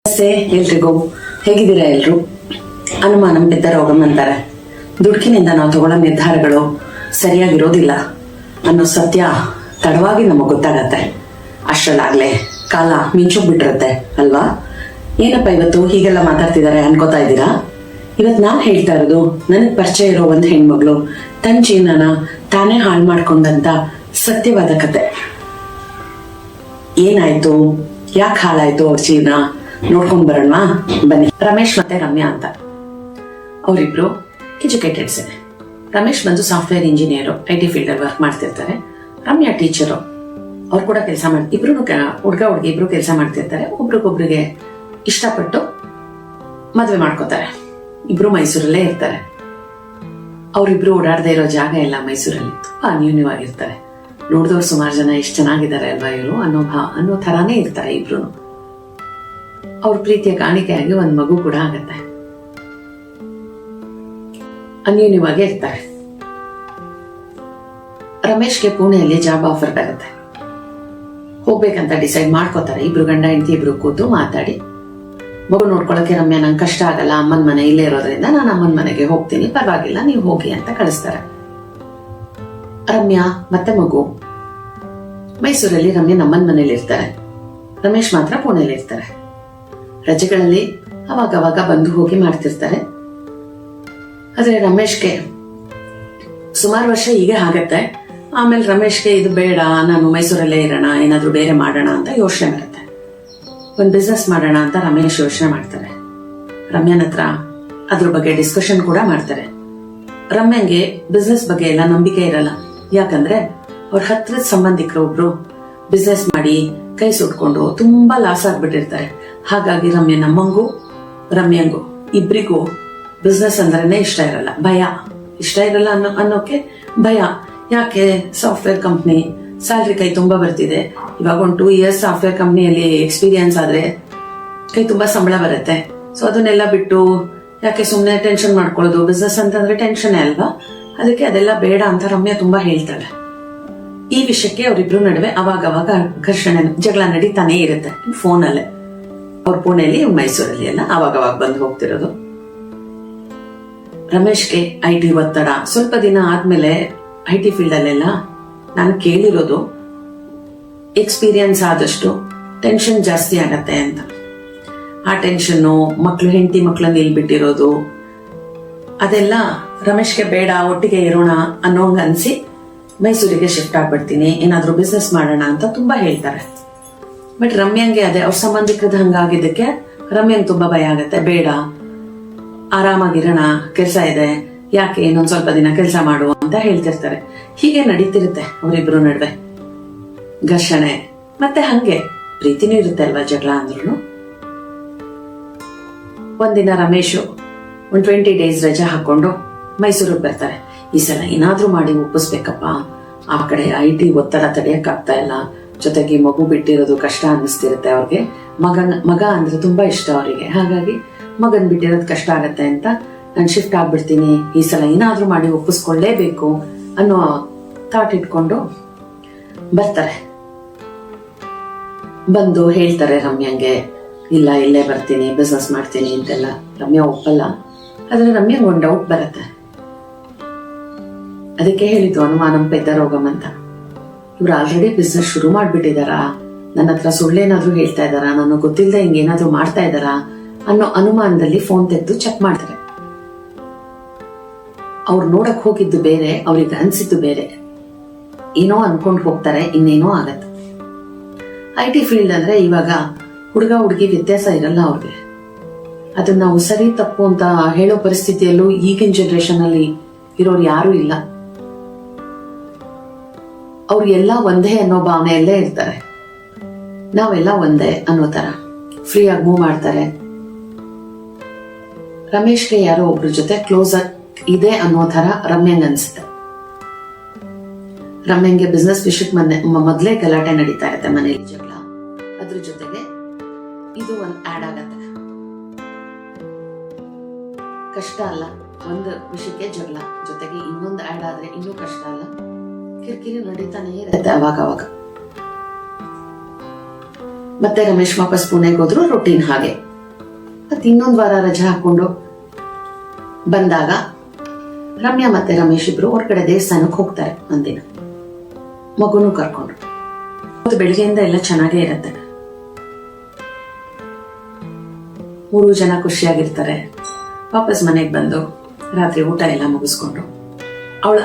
ನಮಸ್ತೆ ಎಲ್ರಿಗೂ, ಹೇಗಿದ್ದೀರಾ ಎಲ್ರು? ಅನುಮಾನಂ ಪಿತ್ತ ರೋಗಂ ಅಂತಾರೆ. ದುಡುಕಿನಿಂದ ನಾವು ತಗೊಳ್ಳೋ ನಿರ್ಧಾರಗಳು ಸರಿಯಾಗಿರೋದಿಲ್ಲ ಅನ್ನೋ ಸತ್ಯ ತಡವಾಗಿ ನಮಗ್ ಗೊತ್ತಾಗತ್ತೆ. ಅಷ್ಟರಲ್ಲಾಗ್ಲೇ ಕಾಲ ಮಿಂಚೋಗ್ಬಿಟ್ಟಿರತ್ತೆ ಅಲ್ವಾ? ಏನಪ್ಪ ಇವತ್ತು ಹೀಗೆಲ್ಲ ಮಾತಾಡ್ತಿದ್ದಾರೆ ಅನ್ಕೋತಾ ಇದ್ದೀರಾ? ಇವತ್ತು ನಾನ್ ಹೇಳ್ತಾ ಇರೋದು ನನಗ್ ಪರಿಚಯ ಇರೋ ಒಂದ್ ಹೆಣ್ಮಗಳು ತನ್ನ ಜೀವನನ ತಾನೇ ಹಾಳು ಮಾಡ್ಕೊಂಡಂತ ಸತ್ಯವಾದ ಕತೆ. ಏನಾಯ್ತು, ಯಾಕೆ ಹಾಳಾಯ್ತು ಅವ್ರ ಜೀವನ ನೋಡ್ಕೊಂಡ್ ಬರೋಣ ಬನ್ನಿ. ರಮೇಶ್ ಮತ್ತೆ ರಮ್ಯಾ ಅಂತ ಅವರಿಬ್ರು ಎಜುಕೇಟೆಡ್ಸ್. ರಮೇಶ್ ಬಂದು ಸಾಫ್ಟ್ವೇರ್ ಇಂಜಿನಿಯರ್, IT ಫೀಲ್ಡ್ ಅಲ್ಲಿ ವರ್ಕ್ ಮಾಡ್ತಿರ್ತಾರೆ. ರಮ್ಯಾ ಟೀಚರು. ಅವ್ರು ಕೂಡ ಕೆಲಸ ಇಬ್ರು ಹುಡುಗ ಹುಡುಗಿ ಇಬ್ರು ಕೆಲಸ ಮಾಡ್ತಿರ್ತಾರೆ. ಒಬ್ರಿಗೊಬ್ರಿಗೆ ಇಷ್ಟಪಟ್ಟು ಮದ್ವೆ ಮಾಡ್ಕೋತಾರೆ. ಇಬ್ರು ಮೈಸೂರಲ್ಲೇ ಇರ್ತಾರೆ. ಅವ್ರಿಬ್ರು ಓಡಾಡದೆ ಇರೋ ಜಾಗ ಎಲ್ಲ ಮೈಸೂರಲ್ಲಿ ತುಂಬಾ ಅನ್ಯೂನ್ಯವಾಗಿರ್ತಾರೆ. ನೋಡಿದವ್ರು ಸುಮಾರು ಜನ ಎಷ್ಟು ಚೆನ್ನಾಗಿದ್ದಾರೆ ಅಲ್ವಾ ಇವರು ಅನ್ನೋ ಥರಾನೇ ಇರ್ತಾರೆ ಇಬ್ರು. ಅವ್ರ ಪ್ರೀತಿಯ ಕಾಣಿಕೆಯಾಗಿ ಒಂದ್ ಮಗು ಕೂಡ ಆಗತ್ತೆ. ಅನ್ಯೂನ್ಯವಾಗಿ ಇರ್ತಾರೆ. ರಮೇಶ್ಗೆ ಪುಣೆಯಲ್ಲಿ ಜಾಬ್ ಆಫರ್ ಬರುತ್ತೆ. ಹೋಗ್ಬೇಕಂತ ಡಿಸೈಡ್ ಮಾಡ್ಕೋತಾರೆ. ಇಬ್ರು ಗಂಡ ಹೆಂಡತಿ ಇಬ್ರು ಕೂತು ಮಾತಾಡಿ, ಮಗು ನೋಡ್ಕೊಳಕ್ಕೆ ರಮ್ಯಾ ನಂಗೆ ಕಷ್ಟ ಆಗಲ್ಲ, ಅಮ್ಮನ ಮನೆ ಇಲ್ಲೇ ಇರೋದ್ರಿಂದ ನಾನು ಅಮ್ಮನ ಮನೆಗೆ ಹೋಗ್ತೀನಿ, ಪರವಾಗಿಲ್ಲ ನೀವು ಹೋಗಿ ಅಂತ ಕಳಿಸ್ತಾರೆ. ರಮ್ಯಾ ಮತ್ತೆ ಮಗು ಮೈಸೂರಲ್ಲಿ ರಮ್ಯಾ ನಮ್ಮನ ಮನೇಲಿ ಇರ್ತಾರೆ. ರಮೇಶ್ ಮಾತ್ರ ಪುಣೆಯಲ್ಲಿ ಇರ್ತಾರೆ. ರಜೆಗಳಲ್ಲಿ ಅವಾಗವಾಗ ಬಂದು ಹೋಗಿ ಮಾಡ್ತಿರ್ತಾರೆ. ಆದ್ರೆ ರಮೇಶ್ಗೆ ಸುಮಾರು ವರ್ಷ ಹೀಗೆ ಆಗತ್ತೆ. ಆಮೇಲೆ ರಮೇಶ್ಗೆ ಇದು ಬೇಡ, ನಾನು ಮೈಸೂರಲ್ಲೇ ಇರೋಣ, ಏನಾದ್ರೂ ಬೇರೆ ಮಾಡೋಣ ಅಂತ ಯೋಚನೆ ಬರುತ್ತೆ. ಒಂದ್ ಬಿಸ್ನೆಸ್ ಮಾಡೋಣ ಅಂತ ರಮೇಶ್ ಯೋಚನೆ ಮಾಡ್ತಾರೆ. ರಮ್ಯಾನ ಹತ್ರ ಅದ್ರ ಬಗ್ಗೆ ಡಿಸ್ಕಷನ್ ಕೂಡ ಮಾಡ್ತಾರೆ. ರಮ್ಯಂಗೆ ಬಿಸ್ನೆಸ್ ಬಗ್ಗೆ ಎಲ್ಲ ನಂಬಿಕೆ ಇರಲ್ಲ. ಯಾಕಂದ್ರೆ ಅವ್ರ ಹತ್ರದ ಸಂಬಂಧಿಕರು ಒಬ್ರು ಬಿಸ್ನೆಸ್ ಮಾಡಿ ಕೈ ಸುಟ್ಕೊಂಡು ತುಂಬಾ ಲಾಸ್ ಆಗ್ಬಿಟ್ಟಿರ್ತಾರೆ. ಹಾಗಾಗಿ ರಮ್ಯಂಗೂ ಇಬ್ರಿಗೂ ಬಿಸ್ನೆಸ್ ಅಂದ್ರೇನೆ ಇಷ್ಟ ಇರಲ್ಲ. ಭಯ, ಇಷ್ಟ ಇರಲ್ಲ ಅನ್ನೋಕೆ ಭಯ. ಯಾಕೆ? ಸಾಫ್ಟ್ವೇರ್ ಕಂಪ್ನಿ, ಸ್ಯಾಲ್ರಿ ಕೈ ತುಂಬಾ ಬರ್ತಿದೆ. ಇವಾಗ ಒಂದು 2 years ಸಾಫ್ಟ್ವೇರ್ ಕಂಪ್ನಿಯಲ್ಲಿ ಎಕ್ಸ್ಪೀರಿಯನ್ಸ್ ಆದ್ರೆ ಕೈ ತುಂಬಾ ಸಂಬಳ ಬರುತ್ತೆ. ಸೊ ಅದನ್ನೆಲ್ಲ ಬಿಟ್ಟು ಯಾಕೆ ಸುಮ್ನೆ ಟೆನ್ಷನ್ ಮಾಡ್ಕೊಳ್ಳೋದು? ಬಿಸ್ನೆಸ್ ಅಂತಂದ್ರೆ ಟೆನ್ಷನ್ ಅಲ್ವಾ? ಅದಕ್ಕೆ ಅದೆಲ್ಲ ಬೇಡ ಅಂತ ರಮ್ಯಾ ತುಂಬಾ ಹೇಳ್ತಾಳೆ. ಈ ವಿಷಯಕ್ಕೆ ಅವರಿಬ್ರು ನಡುವೆ ಅವಾಗವಾಗ ಘರ್ಷಣೆ, ಜಗಳ ನಡೀತಾನೆ ಇರುತ್ತೆ ಫೋನಲ್ಲೇ. ಅವ್ರ ಪುಣೆಯಲ್ಲಿ ಮೈಸೂರಲ್ಲಿ ಎಲ್ಲ ಅವಾಗವಾಗ ಬಂದು ಹೋಗ್ತಿರೋದು. ರಮೇಶ್ಗೆ IT ಒತ್ತಡ. ಸ್ವಲ್ಪ ದಿನ ಆದ್ಮೇಲೆ IT ಫೀಲ್ಡ್ ಅಲ್ಲೆಲ್ಲ ನಾನು ಕೇಳಿರೋದು ಎಕ್ಸ್ಪೀರಿಯನ್ಸ್ ಆದಷ್ಟು ಟೆನ್ಷನ್ ಜಾಸ್ತಿ ಆಗತ್ತೆ ಅಂತ. ಆ ಟೆನ್ಷನ್ನು, ಹೆಂಡತಿ ಮಕ್ಳನ್ನ ನಿಲ್ಬಿಟ್ಟಿರೋದು, ಅದೆಲ್ಲ ರಮೇಶ್ಗೆ ಬೇಡ, ಒಟ್ಟಿಗೆ ಇರೋಣ ಅನ್ನೋಂಗ ಅನ್ಸಿ ಮೈಸೂರಿಗೆ ಶಿಫ್ಟ್ ಆಗ್ಬಿಡ್ತೀನಿ, ಏನಾದ್ರೂ ಬಿಸ್ನೆಸ್ ಮಾಡೋಣ ಅಂತ ತುಂಬಾ ಹೇಳ್ತಾರೆ. ಬಟ್ ರಮ್ಯಂಗೆ ಅದೇ ಅವ್ರ ಸಂಬಂಧಿಕರದ ಹಂಗಾಗಿದ್ದಕ್ಕೆ ರಮ್ಯಂಗೆ ತುಂಬಾ ಭಯ ಆಗತ್ತೆ. ಬೇಡ, ಆರಾಮಾಗಿರೋಣ, ಕೆಲಸ ಇದೆ, ಯಾಕೆ ಇನ್ನೊಂದ್ ಸ್ವಲ್ಪ ದಿನ ಕೆಲಸ ಮಾಡು ಅಂತ ಹೇಳ್ತಿರ್ತಾರೆ. ಹೀಗೆ ನಡೀತಿರುತ್ತೆ ಅವರಿಬ್ರು ನಡುವೆ ಘರ್ಷಣೆ. ಮತ್ತೆ ಹಂಗೆ ಪ್ರೀತಿನೂ ಇರುತ್ತೆ ಅಲ್ವಾ, ಜಗಳ ಅಂದ್ರೂ. ಒಂದಿನ ರಮೇಶು 20 days ರಜಾ ಹಾಕೊಂಡು ಮೈಸೂರಿಗೆ ಬರ್ತಾರೆ. ಈ ಸಲ ಏನಾದ್ರೂ ಮಾಡಿ ಒಪ್ಪಿಸ್ಬೇಕಪ್ಪ, ಆ ಕಡೆ IT ಒತ್ತಡ ತಡೆಯಕ್ ಆಗ್ತಾ ಇಲ್ಲ, ಜೊತೆಗೆ ಮಗು ಬಿಟ್ಟಿರೋದು ಕಷ್ಟ ಅನ್ನಿಸ್ತಿರುತ್ತೆ ಅವ್ರಿಗೆ. ಮಗ ಅಂದ್ರೆ ತುಂಬಾ ಇಷ್ಟ ಅವರಿಗೆ. ಹಾಗಾಗಿ ಮಗನ್ ಬಿಟ್ಟಿರೋದು ಕಷ್ಟ ಆಗತ್ತೆ ಅಂತ ನಾನು ಶಿಫ್ಟ್ ಆಗ್ಬಿಡ್ತೀನಿ, ಈ ಸಲ ಏನಾದ್ರೂ ಮಾಡಿ ಒಪ್ಪಿಸ್ಕೊಳ್ಳೇಬೇಕು ಅನ್ನೋ ಥಾಟ್ ಇಟ್ಕೊಂಡು ಬರ್ತಾರೆ. ಬಂದು ಹೇಳ್ತಾರೆ ರಮ್ಯಂಗೆ, ಇಲ್ಲ ಇಲ್ಲೇ ಬರ್ತೀನಿ, ಬಿಸ್ನೆಸ್ ಮಾಡ್ತೀನಿ ಅಂತೆಲ್ಲ. ರಮ್ಯಾ ಒಪ್ಪಲ್ಲ. ಆದ್ರೆ ರಮ್ಯಂಗೆ ಒಂದು ಡೌಟ್ ಬರುತ್ತೆ. ಅದಕ್ಕೆ ಹೇಳಿದ್ದು ಅನುಮಾನಂ ಪೆದ್ದ ರೋಗಂ ಅಂತ. ಇವ್ರು ಆಲ್ರೆಡಿ ಬಿಸ್ನೆಸ್ ಶುರು ಮಾಡ್ಬಿಟ್ಟಿದಾರಾ, ನನ್ನ ಹತ್ರ ಸುಳ್ಳೇನಾದ್ರೂ ಹೇಳ್ತಾ ಇದಾರಾ, ನಾನು ಗೊತ್ತಿಲ್ಲದೆ ಹಿಂಗೇನಾದ್ರೂ ಮಾಡ್ತಾ ಇದಾರಾ ಅನ್ನೋ ಅನುಮಾನದಲ್ಲಿ ಫೋನ್ ತೆಗೆದು ಚೆಕ್ ಮಾಡ್ತಾರೆ. ಅವ್ರು ನೋಡಕ್ ಹೋಗಿದ್ದು ಬೇರೆ, ಅವ್ರಿಗೆ ಅನ್ಸಿದ್ದು ಬೇರೆ. ಏನೋ ಅನ್ಕೊಂಡ್ ಹೋಗ್ತಾರೆ, ಇನ್ನೇನೋ ಆಗತ್ತೆ. IT ಫೀಲ್ಡ್ ಅಂದ್ರೆ ಇವಾಗ ಹುಡುಗ ಹುಡುಗಿ ವ್ಯತ್ಯಾಸ ಇರಲ್ಲ ಅವ್ರಿಗೆ. ಅದನ್ನ ನಾವು ಸರಿ ತಪ್ಪು ಅಂತ ಹೇಳೋ ಪರಿಸ್ಥಿತಿಯಲ್ಲೂ ಈಗಿನ ಜನರೇಷನ್ ಅಲ್ಲಿ ಇರೋರು ಯಾರು ಇಲ್ಲ. ಅವ್ರು ಎಲ್ಲ ಒಂದೇ ಅನ್ನೋ ಭಾವನೆಯಲ್ಲೇ ಇರ್ತಾರೆ. ನಾವೆಲ್ಲ ಒಂದೇ ಅನ್ನೋ ತರ ಫ್ರೀ ಆಗಿ ಮೂವ್ ಮಾಡ್ತಾರೆ. ರಮೇಶ್ಗೆ ಯಾರೋ ಒಬ್ರ ಜೊತೆ ಕ್ಲೋಸ್ ಇದೆ ಅನ್ನೋ ತರ ರಮ್ಯಂಗ್ ಅನ್ಸುತ್ತೆ. ರಮ್ಯಂಗೆ ಬಿಸ್ನೆಸ್ ವಿಷಯಕ್ಕೆ ಮೊದ್ಲೇ ಗಲಾಟೆ ನಡೀತಾ ಇರುತ್ತೆ ಮನೇಲಿ, ಜಗಳ. ಅದ್ರ ಜೊತೆಗೆ ಇದು ಒಂದ್ ಆಡ್ ಆಗತ್ತೆ. ಕಷ್ಟ ಅಲ್ಲ, ಒಂದು ವಿಷಯಕ್ಕೆ ಜಗಳ, ಜೊತೆಗೆ ಇನ್ನೊಂದು ಆಡ್ ಆದ್ರೆ ಇನ್ನೂ ಕಷ್ಟ ಅಲ್ಲ. ಕಿರಿಕಿರಿ ನಡೀತಾನೆ ಇರುತ್ತೆ ಅವಾಗ. ಮತ್ತೆ ರಮೇಶ್ ವಾಪಸ್ ಪುಣೆಗೆ ಹೋದ್ರು. ರೊಟೀನ್ ಹಾಗೆ ಮತ್ತೆ ಇನ್ನೊಂದು ವಾರ ರಜೆ ಹಾಕೊಂಡು ಬಂದಾಗ ರಮ್ಯಾ ಮತ್ತೆ ರಮೇಶ್ ಇಬ್ರು ಹೊರಗಡೆ ದೇವಸ್ಥಾನಕ್ಕೆ ಹೋಗ್ತಾರೆ ಒಂದಿನ, ಮಗುನು ಕರ್ಕೊಂಡು. ಅವತ್ತು ಬೆಳಿಗ್ಗೆಯಿಂದ ಎಲ್ಲ ಚೆನ್ನಾಗೇ ಇರತ್ತೆ, 3 ಜನ ಖುಷಿಯಾಗಿರ್ತಾರೆ. ವಾಪಸ್ ಮನೆಗೆ ಬಂದು ರಾತ್ರಿ ಊಟ ಎಲ್ಲ ಮುಗಿಸ್ಕೊಂಡು ಅವಳು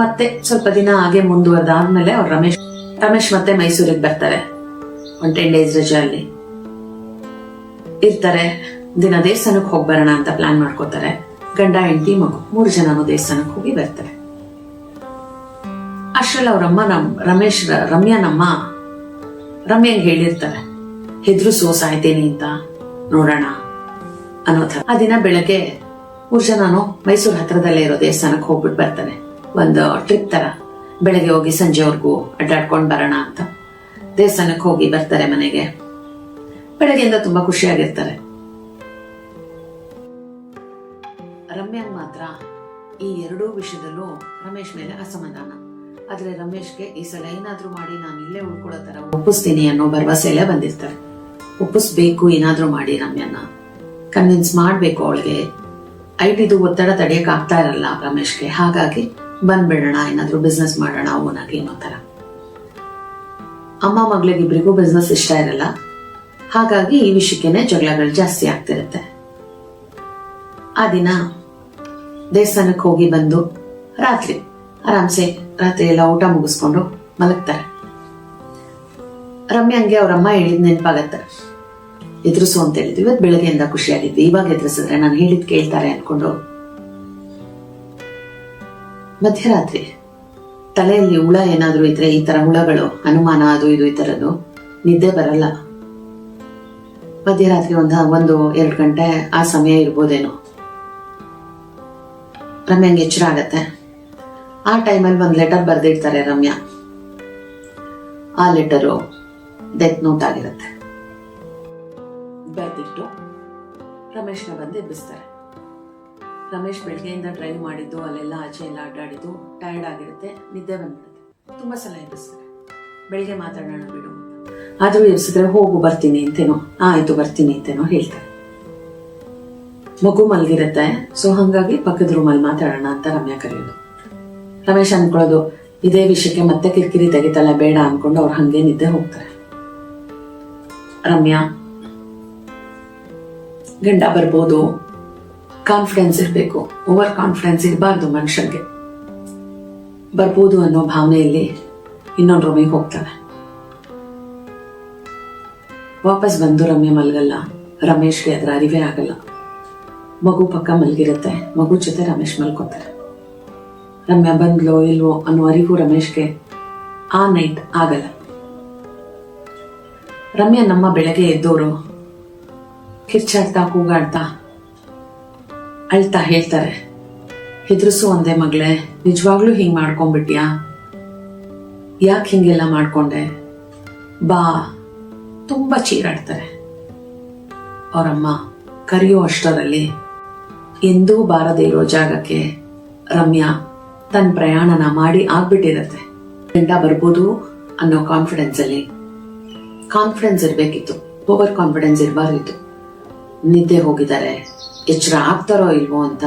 ಮತ್ತೆ ಸ್ವಲ್ಪ ದಿನ ಹಾಗೆ ಮುಂದುವರೆದಾದ್ಮೇಲೆ ಅವ್ರು ರಮೇಶ್ ಮತ್ತೆ ಮೈಸೂರಿಗೆ ಬರ್ತಾರೆ. 10 days ರಜೆ ಅಲ್ಲಿ ಇರ್ತಾರೆ. ದಿನ ದೇವಸ್ಥಾನಕ್ಕೆ ಹೋಗಿ ಬರೋಣ ಅಂತ ಪ್ಲಾನ್ ಮಾಡ್ಕೋತಾರೆ. ಗಂಡ ಹೆಂಡತಿ ಮಗು 3 ಜನನು ದೇವಸ್ಥಾನಕ್ಕೆ ಹೋಗಿ ಬರ್ತಾರೆ. ಅಷ್ಟ್ರಲ್ಲಿ ಅವ್ರಮ್ಮ ರಮ್ಯಾನಮ್ಮ ರಮ್ಯಂಗೆ ಹೇಳಿರ್ತಾರೆ, ಹೆದ್ರು ಸಾಯ್ತೇನಿ ಅಂತ ನೋಡೋಣ ಅನ್ನೋ ಥರ. ಆ ದಿನ ಬೆಳಗ್ಗೆ 3 ಜನನು ಮೈಸೂರು ಹತ್ರದಲ್ಲೇ ಇರೋ ದೇವಸ್ಥಾನಕ್ಕೆ ಹೋಗ್ಬಿಟ್ಟು ಬರ್ತಾನೆ. ಒಂದು ಟ್ರಿಪ್ ತರ, ಬೆಳಗ್ಗೆ ಹೋಗಿ ಸಂಜೆವರೆಗೂ ಅಡ್ಡಾಡ್ಕೊಂಡು ಬರೋಣ ಅಂತ ದೇವಸ್ಥಾನಕ್ಕೆ ಹೋಗಿ ಬರ್ತಾರೆ ಮನೆಗೆ. ಬೆಳಗ್ಗೆಯಿಂದ ತುಂಬಾ ಖುಷಿಯಾಗಿರ್ತಾರೆ. ರಮ್ಯಾಗ್ ಮಾತ್ರ ಈ 2 ವಿಷಯದಲ್ಲೂ ರಮೇಶ್ ಮೇಲೆ ಅಸಮಾಧಾನ. ಆದ್ರೆ ರಮೇಶ್ಗೆ ಈ ಸಲ ಏನಾದ್ರೂ ಮಾಡಿ ನಾನು ಇಲ್ಲೇ ಉಳ್ಕೊಳ್ಳೋ ತರ ಒಪ್ಪಿಸ್ತೀನಿ ಅನ್ನೋ ಭರವಸೆಯಲ್ಲೇ ಬಂದಿರ್ತಾರೆ. ಒಪ್ಪಿಸ್ಬೇಕು, ಏನಾದ್ರೂ ಮಾಡಿ ರಮ್ಯಾನ ಕನ್ವಿನ್ಸ್ ಮಾಡ್ಬೇಕು. ಅವಳಿಗೆ ಐಟಿದು ಒತ್ತಡ ತಡೆಯಕ್ ಆಗ್ತಾ ಇರಲ್ಲ ರಮೇಶ್ಗೆ. ಹಾಗಾಗಿ ಬಂದ್ಬಿಡೋಣ, ಏನಾದ್ರೂ ಬಿಸ್ನೆಸ್ ಮಾಡೋಣ ಓನಾಗಿ ಅನ್ನೋ ತರ. ಅಮ್ಮ ಮಗಳಿಗಿಬ್ರಿಗೂ ಬಿಸ್ನೆಸ್ ಇಷ್ಟ ಇರಲ್ಲ. ಹಾಗಾಗಿ ಈ ವಿಷಯಕ್ಕೇನೆ ಜಗಳಗಳು ಜಾಸ್ತಿ ಆಗ್ತಿರುತ್ತೆ. ಆ ದಿನ ದೇವಸ್ಥಾನಕ್ಕೆ ಹೋಗಿ ಬಂದು ರಾತ್ರಿ ಆರಾಮ್ಸೆ ರಾತ್ರಿ ಎಲ್ಲ ಊಟ ಮುಗಿಸ್ಕೊಂಡು ಮಲಗ್ತಾರೆ. ರಮ್ಯಂಗೆ ಅವ್ರಮ್ಮ ಹೇಳಿದ್ ನೆನಪಾಗತ್ತೆ. ಎದುರಿಸು ಅಂತ ಹೇಳಿದ್ವಿ. ಇವತ್ತು ಬೆಳಗ್ಗೆಯಿಂದ ಖುಷಿಯಾಗಿದ್ವಿ, ಇವಾಗ ಎದುರಿಸಿದ್ರೆ ನಾನು ಹೇಳಿದ್ ಕೇಳ್ತಾರೆ ಅನ್ಕೊಂಡು ಮಧ್ಯರಾತ್ರಿ ತಲೆಯಲ್ಲಿ ಹುಳ ಏನಾದ್ರೂ ಇದ್ರೆ, ಈ ತರ ಹುಳಗಳು ಅನುಮಾನ ಅದು ಇದು ಈ ತರದ್ದು ನಿದ್ದೆ ಬರಲ್ಲ. ಮಧ್ಯರಾತ್ರಿ 1-2 ಗಂಟೆ ಆ ಸಮಯ ಇರ್ಬೋದೇನೋ. ರಮ್ಯಂಗೆ ಎಚ್ಚರ ಆಗತ್ತೆ. ಆ ಟೈಮಲ್ಲಿ ಒಂದು ಲೆಟರ್ ಬರ್ದಿರ್ತಾರೆ ರಮ್ಯಾ. ಆ ಲೆಟರು ಡೆತ್ ನೋಟ್ ಆಗಿರುತ್ತೆ. ಬರ್ದಿಟ್ಟು ರಮೇಶ್ನ ಬಂದು ಎಬ್ಬಿಸ್ತಾರೆ. ರಮೇಶ್ ಬೆಳಗ್ಗೆಯಿಂದ ಡ್ರೈವ್ ಮಾಡಿದ್ದು, ಅಲ್ಲೆಲ್ಲ ಆಚೆ ಎಲ್ಲ ಅಡ್ಡಾಡಿದ್ದು, ಟಯರ್ಡ್ ಆಗಿರುತ್ತೆ, ನಿದ್ದೆ ಬಂದ್ಬಿಡುತ್ತೆ. ತುಂಬಾ ಸಲ ಎಬ್ಬಿಸ್ತಾರೆ. ಬೆಳಿಗ್ಗೆ ಮಾತಾಡೋಣ ಬಿಡು ಅಂತ. ಆದ್ರೂ ಎಬ್ಸಿದ್ರೆ ಹೋಗು ಬರ್ತೀನಿ ಅಂತೇನೋ, ಆಯ್ತು ಬರ್ತೀನಿ ಅಂತೇನೋ ಹೇಳ್ತಾರೆ. ಮಗು ಮಲ್ಗಿರುತ್ತೆ. ಸೊ ಹಂಗಾಗಿ ಪಕ್ಕದ ರೂಮಲ್ಲಿ ಮಾತಾಡೋಣ ಅಂತ ರಮ್ಯಾ ಕರೆಯೋದು. ರಮೇಶ್ ಅನ್ಕೊಳ್ಳೋದು ಇದೇ ವಿಷಯಕ್ಕೆ ಮತ್ತೆ ಕಿರಿಕಿರಿ ತೆಗಿತಲ್ಲ, ಬೇಡ ಅನ್ಕೊಂಡು ಅವ್ರು ಹಂಗೆ ನಿದ್ದೆ ಹೋಗ್ತಾರೆ. ರಮ್ಯಾ ಗಂಡ ಬರ್ಬೋದು, ಕಾನ್ಫಿಡೆನ್ಸ್ ಇರಬೇಕು, ಓವರ್ ಕಾನ್ಫಿಡೆನ್ಸ್ ಇರಬಾರ್ದು ಮನುಷ್ಯನ್ಗೆ. ಬರ್ಬೋದು ಅನ್ನೋ ಭಾವನೆಯಲ್ಲಿ ಇನ್ನೊಂದು ರೂಮಿಗೆ ಹೋಗ್ತಾನೆ. ವಾಪಸ್ ಬಂದು ರಮ್ಯಾ ಮಲ್ಗಲ್ಲ. ರಮೇಶ್ಗೆ ಅದರ ಅರಿವೇ ಆಗಲ್ಲ. ಮಗು ಪಕ್ಕ ಮಲ್ಗಿರುತ್ತೆ. ಮಗು ಜೊತೆ ರಮೇಶ್ ಮಲ್ಕೋತಾರೆ. ರಮ್ಯಾ ಬಂದ್ಲೋ ಇಲ್ವೋ ಅನ್ನೋ ಅರಿವು ರಮೇಶ್ಗೆ ಆ ನೈಟ್ ಆಗಲ್ಲ. ರಮ್ಯಾ ನಮ್ಮ ಬೆಳಗ್ಗೆ ಎದ್ದೋರು ಕಿರ್ಚಾಡ್ತಾ ಕೂಗಾಡ್ತಾ ಅಳ್ತಾ ಹೇಳ್ತಾರೆ, ಹೆದರ್ಸು ಒಂದೇ ಮಗಳೇ, ನಿಜವಾಗ್ಲೂ ಹಿಂಗ್ ಮಾಡ್ಕೊಂಡ್ಬಿಟ್ಯಾ? ಯಾಕೆ ಹಿಂಗೆಲ್ಲ ಮಾಡ್ಕೊಂಡೆ? ಬಾ. ತುಂಬಾ ಚೀರಾಡ್ತಾರೆ. ಅವರಮ್ಮ ಕರೆಯೋ ಅಷ್ಟರಲ್ಲಿ ಎಂದೂ ಬಾರದೇ ಇರೋ ಜಾಗಕ್ಕೆ ರಮ್ಯಾ ತನ್ನ ಪ್ರಯಾಣನ ಮಾಡಿ ಆಗ್ಬಿಟ್ಟಿರತ್ತೆ. ಗಂಡ ಬರ್ಬೋದು ಅನ್ನೋ ಕಾನ್ಫಿಡೆನ್ಸ್ ಅಲ್ಲಿ ಕಾನ್ಫಿಡೆನ್ಸ್ ಇರ್ಬೇಕಿತ್ತು, ಓವರ್ ಕಾನ್ಫಿಡೆನ್ಸ್ ಇರಬಾರ್ದಿತ್ತು. ನಿದ್ದೆ ಹೋಗಿದ್ದಾರೆ, ಎಚ್ಚರ ಆಗ್ತಾರೋ ಇಲ್ವೋ ಅಂತ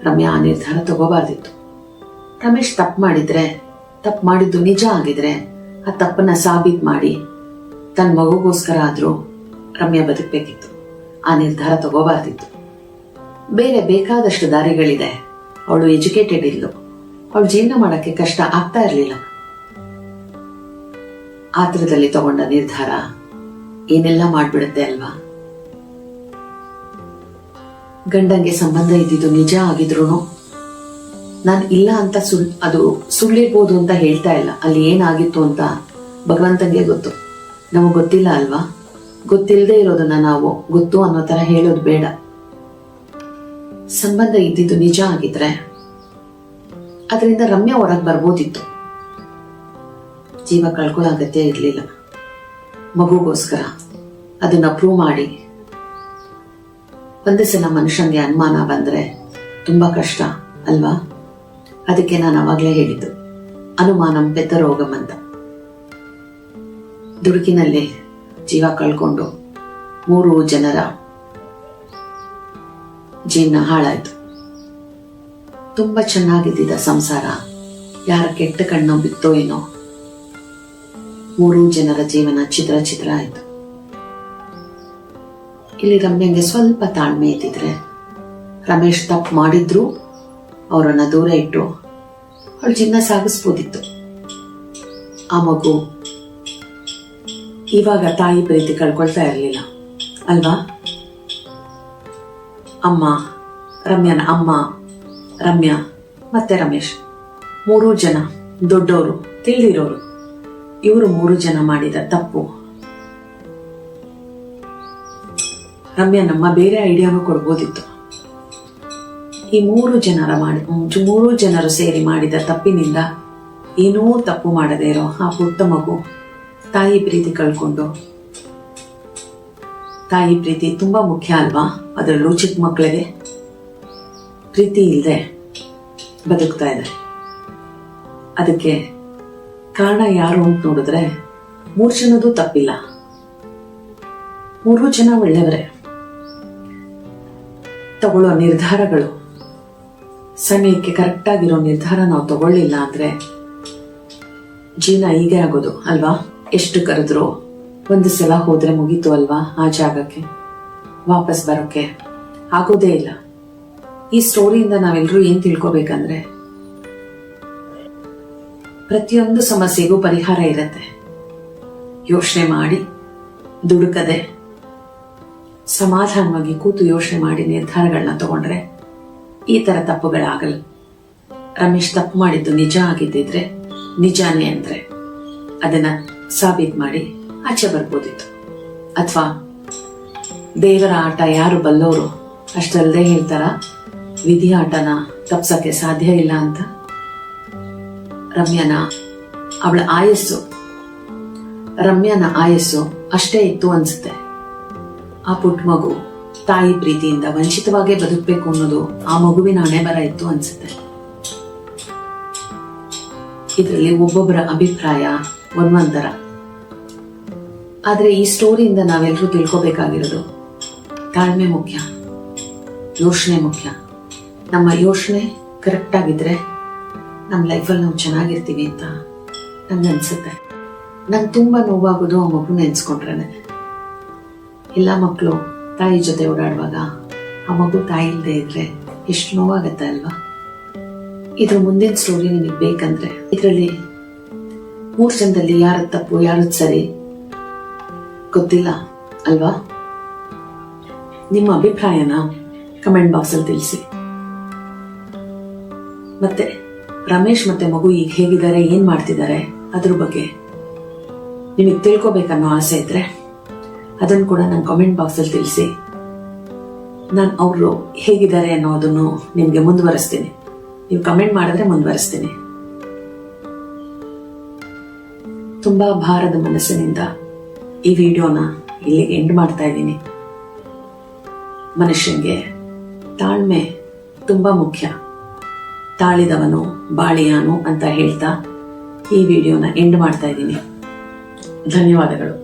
ರಮ್ಯಾ ಆ ನಿರ್ಧಾರ ತಗೋಬಾರ್ದಿತ್ತು. ರಮೇಶ್ ತಪ್ಪು ಮಾಡಿದ್ರೆ, ತಪ್ಪು ಮಾಡಿದ್ದು ನಿಜ ಆಗಿದ್ರೆ ಆ ತಪ್ಪನ್ನ ಸಾಬೀತ್ ಮಾಡಿ ತನ್ನ ಮಗುಗೋಸ್ಕರ ಆದ್ರೂ ರಮ್ಯಾ ಬದುಕಬೇಕಿತ್ತು. ಆ ನಿರ್ಧಾರ ತಗೋಬಾರ್ದಿತ್ತು. ಬೇರೆ ಬೇಕಾದಷ್ಟು ದಾರಿಗಳಿದೆ. ಅವಳು ಎಜುಕೇಟೆಡ್ ಇದ್ಲು, ಅವಳು ಜೀವನ ಮಾಡಕ್ಕೆ ಕಷ್ಟ ಆಗ್ತಾ ಇರ್ಲಿಲ್ಲ. ಆತರದಲ್ಲಿ ತಗೊಂಡ ನಿರ್ಧಾರ ಏನೆಲ್ಲ ಮಾಡ್ಬಿಡುತ್ತೆ ಅಲ್ವಾ? ಗಂಡಂಗೆ ಸಂಬಂಧ ಇದ್ದಿದ್ದು ನಿಜ ಆಗಿದ್ರು ನಾನು ಇಲ್ಲ ಅಂತ ಅದು ಸುಳ್ಳಿರ್ಬೋದು ಅಂತ ಹೇಳ್ತಾ ಇಲ್ಲ. ಅಲ್ಲಿ ಏನಾಗಿತ್ತು ಅಂತ ಭಗವಂತಂಗೆ ಗೊತ್ತು, ನಮಗ್ ಗೊತ್ತಿಲ್ಲ ಅಲ್ವಾ? ಗೊತ್ತಿಲ್ಲದೆ ಇರೋದನ್ನ ನಾವು ಗೊತ್ತು ಅನ್ನೋ ತರ ಹೇಳೋದು ಬೇಡ. ಸಂಬಂಧ ಇದ್ದಿದ್ದು ನಿಜ ಆಗಿದ್ರೆ ಅದರಿಂದ ರಮ್ಯಾ ಹೊರಗೆ ಬರ್ಬೋದಿತ್ತು. ಜೀವ ಕಳ್ಕೊಳ್ಳೋ ಅಗತ್ಯ ಇರ್ಲಿಲ್ಲ. ಮಗುಗೋಸ್ಕರ ಅದನ್ನ ಪ್ರೂವ್ ಮಾಡಿ. ಒಂದೇ ಸಲ ಮನುಷ್ಯನ್ಗೆ ಅನುಮಾನ ಬಂದ್ರೆ ತುಂಬಾ ಕಷ್ಟ ಅಲ್ವಾ? ಅದಕ್ಕೆ ನಾನು ಅವಾಗ್ಲೇ ಹೇಳಿದ್ದು, ಅನುಮಾನಂ ಪೆತ್ತರೋಗಂ ಅಂತ. ದುಡುಕಿನಲ್ಲಿ ಜೀವ ಕಳ್ಕೊಂಡು 3 ಜನರ ಜೀವನ ಹಾಳಾಯ್ತು. ತುಂಬಾ ಚೆನ್ನಾಗಿದ್ದ ಸಂಸಾರ ಯಾರ ಕೆಟ್ಟ ಕಣ್ಣು ಬಿತ್ತೋ ಏನೋ, 3 ಜನರ ಜೀವನ ಚಿತ್ರ ಚಿತ್ರ ಆಯ್ತು. ಇಲ್ಲಿ ರಮ್ಯಂಗೆ ಸ್ವಲ್ಪ ತಾಳ್ಮೆ ಇದ್ದಿದ್ರೆ ರಮೇಶ್ ತಪ್ಪು ಮಾಡಿದ್ರು ಅವರನ್ನ ದೂರ ಇಟ್ಟು ಅವಳ ಜೀವನ ಸಾಗಿಸ್ಬೋದಿತ್ತು. ಆ ಮಗು ಇವಾಗ ತಾಯಿ ಪ್ರೀತಿ ಕಳ್ಕೊಳ್ತಾ ಇರಲಿಲ್ಲ ಅಲ್ವಾ? ಅಮ್ಮ, ರಮ್ಯನ ಅಮ್ಮ, ರಮ್ಯಾ ಮತ್ತೆ ರಮೇಶ್ 3 ಜನ ದೊಡ್ಡವರು ತಿಳಿದಿರೋರು. ಇವರು 3 ಜನ ಮಾಡಿದ ತಪ್ಪು. ರಮ್ಯಾ ನಮ್ಮ ಬೇರೆ ಐಡಿಯಾನು ಕೊಡ್ಬೋದಿತ್ತು. ಈ 3 ಜನರು ಸೇರಿ ಮಾಡಿದ ತಪ್ಪಿನಿಂದ ಏನೂ ತಪ್ಪು ಮಾಡದೇ ಇರೋ ಆ ಪುಟ್ಟ ಮಗು ತಾಯಿ ಪ್ರೀತಿ ಕಳ್ಕೊಂಡು, ತಾಯಿ ಪ್ರೀತಿ ತುಂಬಾ ಮುಖ್ಯ ಅಲ್ವಾ? ಅದರಲ್ಲೂ ಚಿಕ್ಕ ಮಕ್ಕಳಿಗೆ ಪ್ರೀತಿ ಇಲ್ಲದೆ ಬದುಕ್ತಾ ಇದೆ. ಅದಕ್ಕೆ ಕಾರಣ ಯಾರು ಅಂತ ನೋಡಿದ್ರೆ 3 ಜನದ್ದು ತಪ್ಪಿಲ್ಲ. 3 ಜನ ಒಳ್ಳೆಯವರೇ. ತಗೊಳ್ಳೋ ನಿರ್ಧಾರಗಳು ಸಮಯಕ್ಕೆ ಕರೆಕ್ಟ್ ಆಗಿರೋ ನಿರ್ಧಾರ ನಾವು ತಗೊಳ್ಳಿಲ್ಲ ಅಂದ್ರೆ ಜೀವನ ಹೀಗೆ ಆಗೋದು ಅಲ್ವಾ? ಎಷ್ಟು ಕರೆದ್ರು ಒಂದು ಸಲ ಹೋದ್ರೆ ಮುಗೀತು ಅಲ್ವಾ? ಆ ಜಾಗಕ್ಕೆ ವಾಪಸ್ ಬರೋಕೆ ಆಗೋದೇ ಇಲ್ಲ. ಈ ಸ್ಟೋರಿಯಿಂದ ನಾವೆಲ್ಲರೂ ಏನ್ ತಿಳ್ಕೊಬೇಕಂದ್ರೆ, ಪ್ರತಿಯೊಂದು ಸಮಸ್ಯೆಗೂ ಪರಿಹಾರ ಇರತ್ತೆ. ಯೋಚನೆ ಮಾಡಿ ದುಡುಕದೆ ಸಮಾಧಾನವಾಗಿ ಕೂತು ಯೋಚನೆ ಮಾಡಿ ನಿರ್ಧಾರಗಳನ್ನ ತಗೊಂಡ್ರೆ ಈ ತರ ತಪ್ಪುಗಳಾಗಲ್ಲ. ರಮೇಶ್ ತಪ್ಪು ಮಾಡಿದ್ದು ನಿಜ ಆಗಿದ್ದಿದ್ರೆ, ನಿಜಾನೇ ಅಂದ್ರೆ ಅದನ್ನ ಸಾಬೀತು ಮಾಡಿ ಆಚೆ ಬರ್ಬೋದಿತ್ತು. ಅಥವಾ ದೇವರ ಆಟ ಯಾರು ಬಲ್ಲೋರು ಅಷ್ಟಲ್ಲದೆ ಹೇಳ್ತಾರ ವಿಧಿ ಆಟನ ತಪ್ಸಕ್ಕೆ ಸಾಧ್ಯ ಇಲ್ಲ ಅಂತ. ರಮ್ಯನ ಆಯಸ್ಸು ಅಷ್ಟೇ ಇತ್ತು ಅನ್ಸುತ್ತೆ. ಆ ಪುಟ್ಟ ಮಗು ತಾಯಿ ಪ್ರೀತಿಯಿಂದ ವಂಚಿತವಾಗೇ ಬದುಕಬೇಕು ಅನ್ನೋದು ಆ ಮಗುವಿನ ಹಣೆಬರ ಇತ್ತು ಅನ್ಸುತ್ತೆ. ಇದರಲ್ಲಿ ಒಬ್ಬೊಬ್ಬರ ಅಭಿಪ್ರಾಯ ಒಂದೊಂದರ. ಆದ್ರೆ ಈ ಸ್ಟೋರಿಯಿಂದ ನಾವೆಲ್ಲರೂ ತಿಳ್ಕೊಬೇಕಾಗಿರೋದು ತಾಳ್ಮೆ ಮುಖ್ಯ, ಯೋಚನೆ ಮುಖ್ಯ. ನಮ್ಮ ಯೋಚನೆ ಕರೆಕ್ಟ್ ಆಗಿದ್ರೆ ನಮ್ಮ ಲೈಫಲ್ಲಿ ನಾವು ಚೆನ್ನಾಗಿರ್ತೀವಿ ಅಂತ ನನ್ಗನ್ಸುತ್ತೆ. ನಂಗೆ ತುಂಬಾ ನೋವಾಗೋದು ಆ ಮಗು ನೆನ್ಸ್ಕೊಂಡ್ರೇನೆ. ಎಲ್ಲ ಮಕ್ಕಳು ತಾಯಿ ಜೊತೆ ಓಡಾಡುವಾಗ ಆ ಮಗು ತಾಯಿ ಇಲ್ಲದೆ ಇದ್ರೆ ಎಷ್ಟು ನೋವಾಗತ್ತೆ ಅಲ್ವಾ? ಇದ್ರ ಮುಂದಿನ ಸ್ಟೋರಿ ನಿಮಗೆ ಬೇಕಂದ್ರೆ ಇದರಲ್ಲಿ 3 ಜನದಲ್ಲಿ ಯಾರದ್ ತಪ್ಪು ಯಾರದ್ ಸರಿ ಗೊತ್ತಿಲ್ಲ ಅಲ್ವಾ? ನಿಮ್ಮ ಅಭಿಪ್ರಾಯನ ಕಮೆಂಟ್ ಬಾಕ್ಸ್ ಅಲ್ಲಿ ತಿಳಿಸಿ. ಮತ್ತೆ ರಮೇಶ್ ಮತ್ತೆ ಮಗು ಈಗ ಹೇಗಿದ್ದಾರೆ, ಏನ್ ಮಾಡ್ತಿದ್ದಾರೆ ಅದ್ರ ಬಗ್ಗೆ ನಿಮಗೆ ತಿಳ್ಕೊಬೇಕನ್ನೋ ಆಸೆ ಇದ್ರೆ ಅದನ್ನು ಕೂಡ ನಾನು ಕಮೆಂಟ್ ಬಾಕ್ಸ್ ಅಲ್ಲಿ ತಿಳಿಸಿ. ನಾನು ಅವರು ಹೇಗಿದ್ದಾರೆ ಅನ್ನೋದನ್ನು ನಿಮ್ಗೆ ಮುಂದುವರಿಸ್ತೀನಿ. ನೀವು ಕಮೆಂಟ್ ಮಾಡಿದ್ರೆ ಮುಂದುವರಿಸ್ತೀನಿ. ತುಂಬಾ ಭಾರದ ಮನಸ್ಸಿನಿಂದ ಈ ವಿಡಿಯೋನ ಇಲ್ಲಿಗೆ ಎಂಡ್ ಮಾಡ್ತಾ ಇದ್ದೀನಿ. ಮನುಷ್ಯನಿಗೆ ತಾಳ್ಮೆ ತುಂಬಾ ಮುಖ್ಯ. ತಾಳಿದವನು ಬಾಳಿಯಾನು ಅಂತ ಹೇಳ್ತಾ ಈ ವಿಡಿಯೋನ ಎಂಡ್ ಮಾಡ್ತಾ ಇದ್ದೀನಿ. ಧನ್ಯವಾದಗಳು.